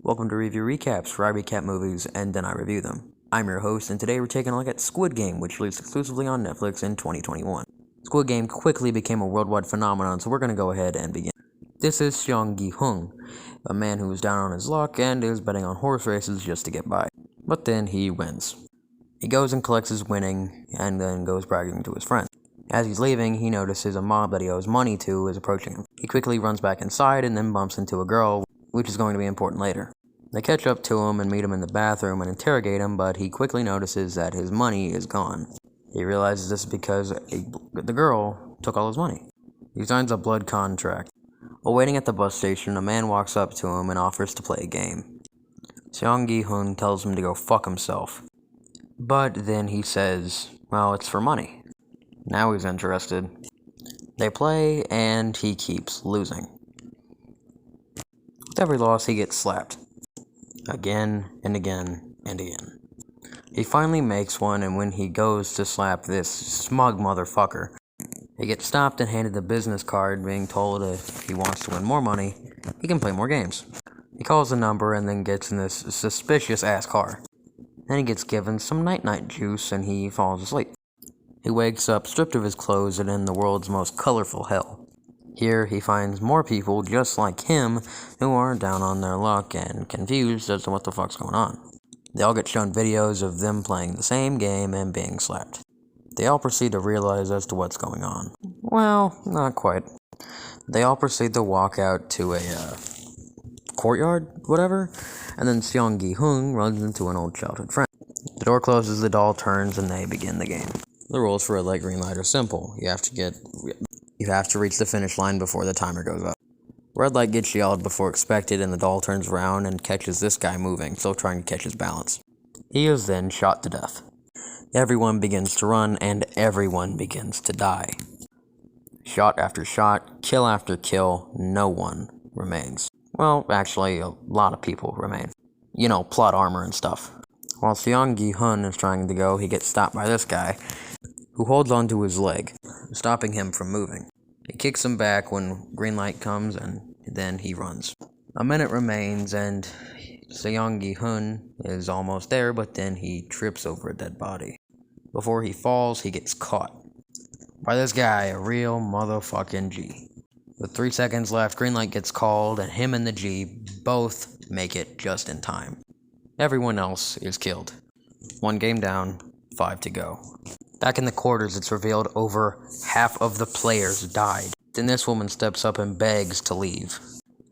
Welcome to Review Recaps, where I recap movies and then I review them. I'm your host, and today we're taking a look at Squid Game, which released exclusively on Netflix in 2021. Squid Game quickly became a worldwide phenomenon, so we're going to go ahead and begin. This is Seong Gi-hung, a man who is down on his luck and is betting on horse races just to get by. But then he wins. He goes and collects his winning, and then goes bragging to his friends. As he's leaving, he notices a mob that he owes money to is approaching him. He quickly runs back inside and then bumps into a girl, which is going to be important later. They catch up to him and meet him in the bathroom and interrogate him, but he quickly notices that his money is gone. He realizes this is because the girl took all his money. He signs a blood contract. While waiting at the bus station, a man walks up to him and offers to play a game. Seong Gi-hung tells him to go fuck himself. But then he says, well, it's for money. Now he's interested. They play, and he keeps losing. With every loss, he gets slapped. Again, and again, and again. He finally makes one, and when he goes to slap this smug motherfucker, he gets stopped and handed a business card, being told if he wants to win more money, he can play more games. He calls the number and then gets in this suspicious-ass car. Then he gets given some night-night juice, and he falls asleep. He wakes up stripped of his clothes and in the world's most colorful hell. Here, he finds more people just like him who are down on their luck and confused as to what the fuck's going on. They all get shown videos of them playing the same game and being slapped. They all proceed to realize as to what's going on. Well, not quite. They all proceed to walk out to a courtyard, whatever, and then Seong Gi-hung runs into an old childhood friend. The door closes, the doll turns, and they begin the game. The rules for red light, green light are simple. You have to reach the finish line before the timer goes up. Red light gets yelled before expected, and the doll turns around and catches this guy moving, still trying to catch his balance. He is then shot to death. Everyone begins to run, and everyone begins to die. Shot after shot, kill after kill, no one remains. Well, actually, a lot of people remain. You know, plot armor and stuff. While Seong Gi-hung is trying to go, he gets stopped by this guy, who holds onto his leg, stopping him from moving. He kicks him back when green light comes, and then he runs. A minute remains, and Seong Gi-hung is almost there, but then he trips over a dead body. Before he falls, he gets caught by this guy, a real motherfucking G. With 3 seconds left, green light gets called, and him and the G both make it just in time. Everyone else is killed. 1 game down, 5 to go. Back in the quarters, it's revealed over half of the players died. Then this woman steps up and begs to leave,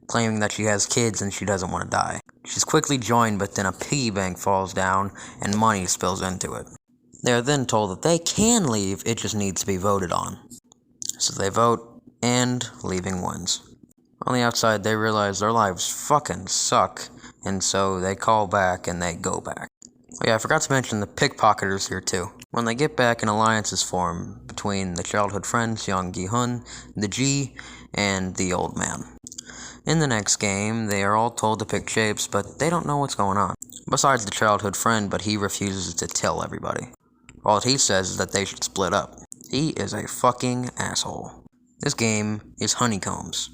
claiming that she has kids and she doesn't want to die. She's quickly joined, but then a piggy bank falls down and money spills into it. They are then told that they can leave, it just needs to be voted on. So they vote, and leaving wins. On the outside, they realize their lives fucking suck, and so they call back and they go back. Oh yeah, I forgot to mention the pickpocketers here too. When they get back, an alliance is formed between the childhood friend Seong Gi-hung, the G, and the old man. In the next game, they are all told to pick shapes, but they don't know what's going on. Besides the childhood friend, but he refuses to tell everybody. All he says is that they should split up. He is a fucking asshole. This game is honeycombs,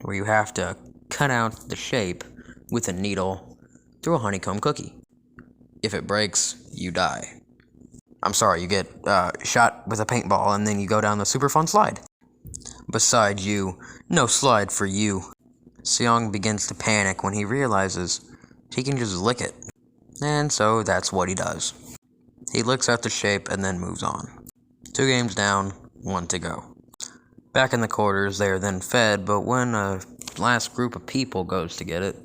where you have to cut out the shape with a needle through a honeycomb cookie. If it breaks, you die. I'm sorry, you get shot with a paintball and then you go down the super fun slide. Besides you, no slide for you. Seong begins to panic when he realizes he can just lick it. And so that's what he does. He licks out the shape and then moves on. 2 games down, 1 to go. Back in the quarters, they are then fed, but when a last group of people goes to get it,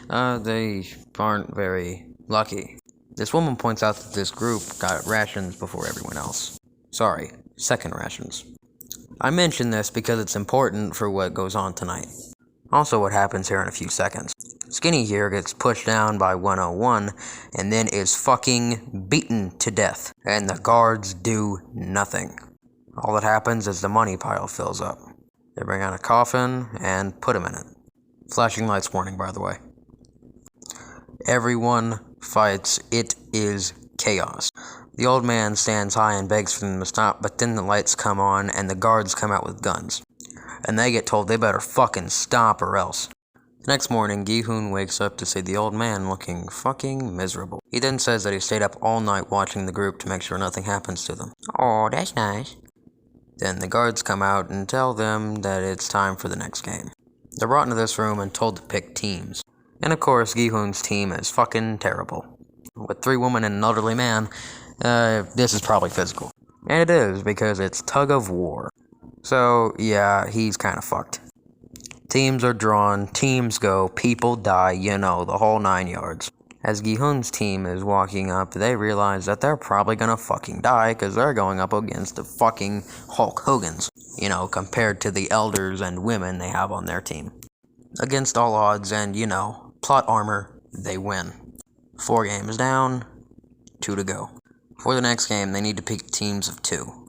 they aren't very lucky. This woman points out that this group got rations before everyone else. Sorry, second rations. I mention this because it's important for what goes on tonight. Also what happens here in a few seconds. Skinny here gets pushed down by 101 and then is fucking beaten to death. And the guards do nothing. All that happens is the money pile fills up. They bring out a coffin and put him in it. Flashing lights warning, by the way. Everyone fights. It is chaos. The old man stands high and begs for them to stop, but then the lights come on and the guards come out with guns. And they get told they better fucking stop or else. The next morning, Gi-hoon wakes up to see the old man looking fucking miserable. He then says that he stayed up all night watching the group to make sure nothing happens to them. Oh, that's nice. Then the guards come out and tell them that it's time for the next game. They're brought into this room and told to pick teams. And of course, Gi-hoon's team is fucking terrible. With 3 women and an elderly man, this is probably physical. And it is, because it's tug of war. So, yeah, he's kinda fucked. Teams are drawn, teams go, people die, you know, the whole 9 yards. As Gi-hoon's team is walking up, they realize that they're probably gonna fucking die because they're going up against the fucking Hulk Hogans. You know, compared to the elders and women they have on their team. Against all odds and, you know, plot armor, they win. 4 games down, 2 to go. For the next game, they need to pick teams of 2.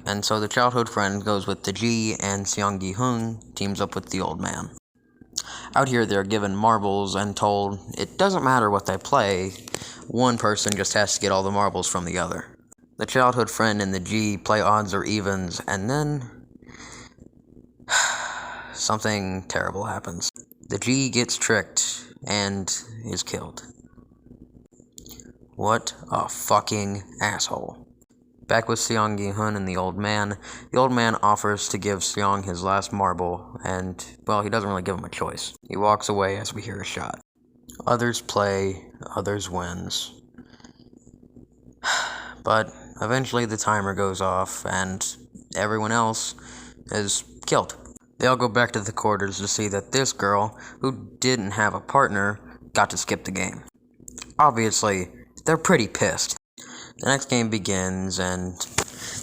And so the childhood friend goes with the G, and Seong Gi-hoon teams up with the old man. Out here, they're given marbles and told it doesn't matter what they play, one person just has to get all the marbles from the other. The childhood friend and the G play odds or evens, and then something terrible happens. The G gets tricked and is killed. What a fucking asshole. Back with Seong Gi-hoon and the old man offers to give Seong his last marble, and, well, he doesn't really give him a choice. He walks away as we hear a shot. Others play, others wins. But eventually the timer goes off, and everyone else is killed. They all go back to the quarters to see that this girl, who didn't have a partner, got to skip the game. Obviously, they're pretty pissed. The next game begins, and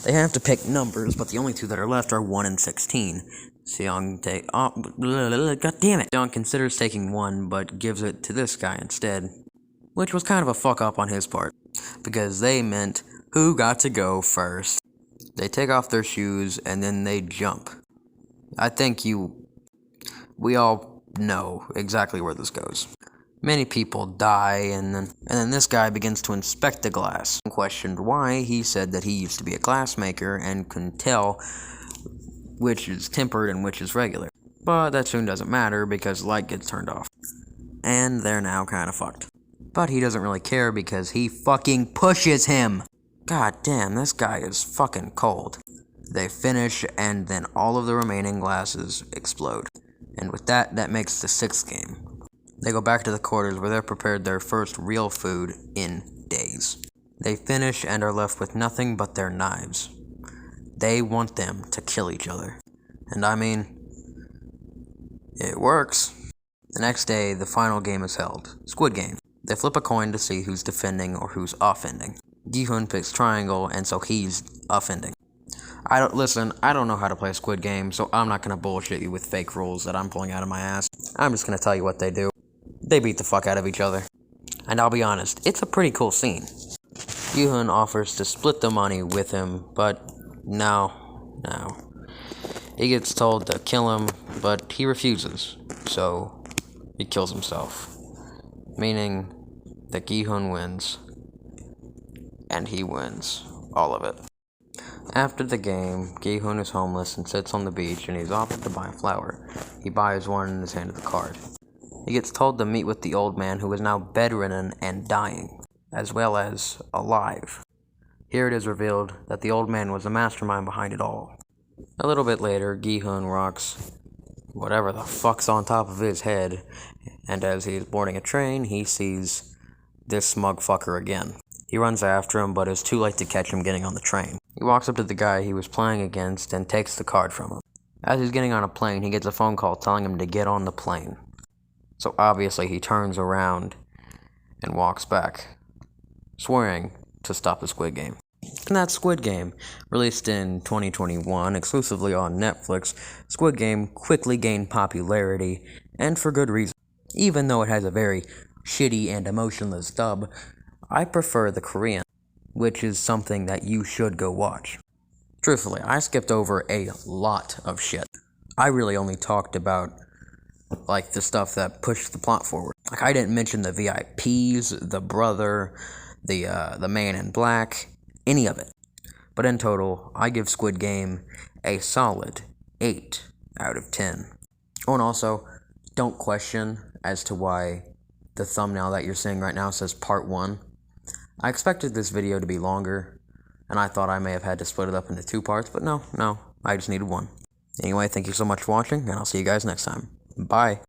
they have to pick numbers, but the only 2 that are left are 1 and 16. Seong God damn it! Seong considers taking 1, but gives it to this guy instead, which was kind of a fuck up on his part, because they meant who got to go first. They take off their shoes, and then they jump. I think we all know exactly where this goes. Many people die, and then this guy begins to inspect the glass. Questioned why, he said that he used to be a glassmaker and couldn't tell which is tempered and which is regular. But that soon doesn't matter because the light gets turned off. And they're now kinda fucked. But he doesn't really care because he fucking pushes him! God damn, this guy is fucking cold. They finish, and then all of the remaining glasses explode. And with that makes the 6th game. They go back to the quarters where they're prepared their first real food in days. They finish and are left with nothing but their knives. They want them to kill each other. And I mean, it works. The next day, the final game is held. Squid Game. They flip a coin to see who's defending or who's offending. Gi-hoon picks triangle, and so he's offending. I don't know how to play Squid Game, so I'm not gonna bullshit you with fake rules that I'm pulling out of my ass. I'm just gonna tell you what they do. They beat the fuck out of each other. And I'll be honest, it's a pretty cool scene. Gi-hoon offers to split the money with him, but no. He gets told to kill him, but he refuses, so he kills himself. Meaning that Gi-hoon wins, and he wins all of it. After the game, Gi-hoon is homeless and sits on the beach, and he's offered to buy a flower. He buys one and is handed the card. He gets told to meet with the old man, who is now bedridden and dying, as well as alive. Here it is revealed that the old man was the mastermind behind it all. A little bit later, Gi-hoon rocks whatever the fuck's on top of his head, and as he is boarding a train, he sees this smug fucker again. He runs after him, but it's too late to catch him getting on the train. He walks up to the guy he was playing against and takes the card from him. As he's getting on a plane, he gets a phone call telling him to get on the plane. So obviously he turns around and walks back, swearing to stop the Squid Game. And that's Squid Game. Released in 2021, exclusively on Netflix, Squid Game quickly gained popularity, and for good reason. Even though it has a very shitty and emotionless dub, I prefer the Korean, which is something that you should go watch. Truthfully, I skipped over a lot of shit. I really only talked about the stuff that pushed the plot forward. I didn't mention the VIPs, the brother, the man in black, any of it. But in total, I give Squid Game a solid 8 out of 10. Oh, and also, don't question as to why the thumbnail that you're seeing right now says part 1. I expected this video to be longer, and I thought I may have had to split it up into 2 parts, but no, I just needed 1. Anyway, thank you so much for watching, and I'll see you guys next time. Bye.